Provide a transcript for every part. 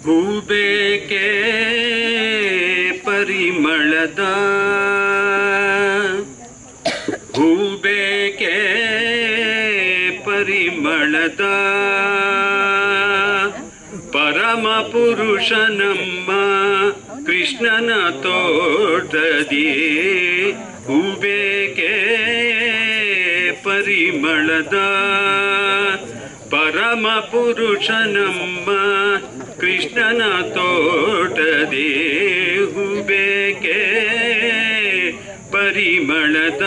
ಹೂಬೇಕೆ ಪರಿಮಳದ ಹೂಬೇಕೆ ಪರಿಮಳದ ಪರಮ ಪುರುಷ ನಮ್ಮ ಕೃಷ್ಣನ ತೋಟದಿ ಹೂಬೇಕೆ ಪರಿಮಳದ ಪರಮ ಪುರುಷ ನಮ್ಮ ಕೃಷ್ಣನ ತೋಟದಿ ಹೂಬೇಕೆ ಪರಿಮಳದ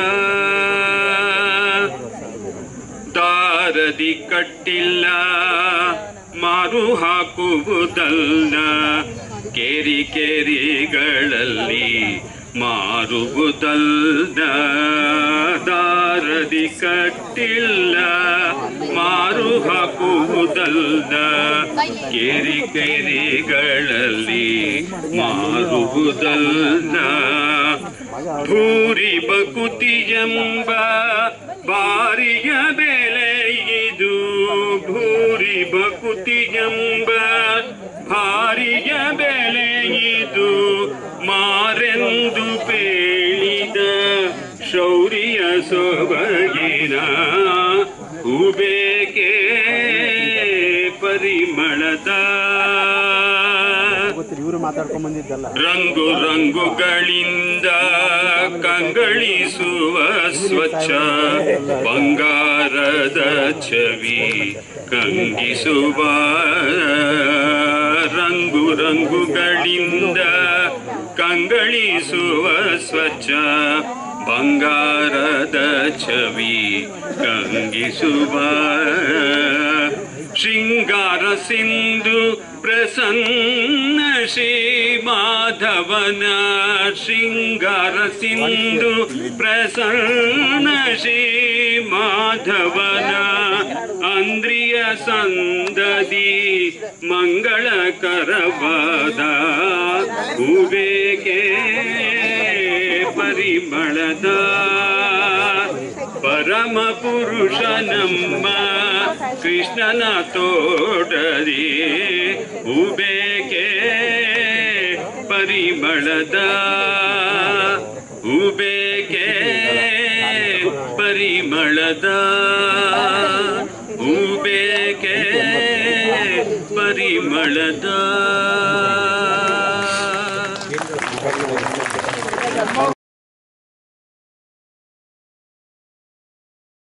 ದಾರದಿ ಕಟ್ಟಿಲ್ಲ ಮಾರು ಹಾಕುವುದಲ್ಲ ಕೇರಿ ಕೇರಿಗಳಲ್ಲಿ ಮಾರುವುದಲ್ಲ ದಾರದಿ ಕಟ್ಟಿಲ್ಲ ಮಾರು ಹಾಕುವುದಲ್ಲ ಕೇರಿ ಕೇರಿಗಳಲ್ಲಿ ಮಾರುವುದಲ್ಲ ಭೂರಿ ಬಕುತಿಯೆಂಬ ಬಾರಿಯ ಬೆಲೆ ಇದು ಭೂರಿ ಬಕುತಿಯೆಂಬ ಭಾರಿಯ ಬೆಲೆ ಇದು ಮಾರೆಂದು ಪೇಳಿದ ಶೌರ್ಯ ಸೊಬಗಿನ ಹೂಬೇಕೆ ಪರಿಮಳದ ರಂಗು ರಂಗುಗಳಿಂದ ಕಂಗಳಿಸುವ ಸ್ವಚ್ಛ ಬಂಗಾರದ ಛವಿ ಕಂಗಿಸುವ ರಂಗು ರಂಗುಗಳಿಂದ ಕಂಗಳಿಸುವ ಸ್ವಚ್ಛ ಬಂಗಾರದ ಛವಿ ಕಂಗಿಸುವ ಶೃಂಗಾರ ಸಿಂಧು ಪ್ರಸನ್ನ ಶ್ರೀ ಮಾಧವನ ಶೃಂಗಾರ ಸಿಂಧು ಪ್ರಸನ್ನ ಶ್ರೀ ಮಾಧವನ ಅಂದ್ರಿಯ ಸಂದದಿ ಮಂಗಳಕರವಾದ ಹೂಬೇಕೆ ಪರಿಮಳದ ಪರಮ ಪುರುಷ ನಮ್ಮ ಕೃಷ್ಣನ ತೋಟದಿ ಹೂಬೇಕೆ ಪರಿಮಳದ ಹೂಬೇಕೆ ಪರಿಮಳದ ಹೂಬೇಕೆ ಪರಿಮಳದ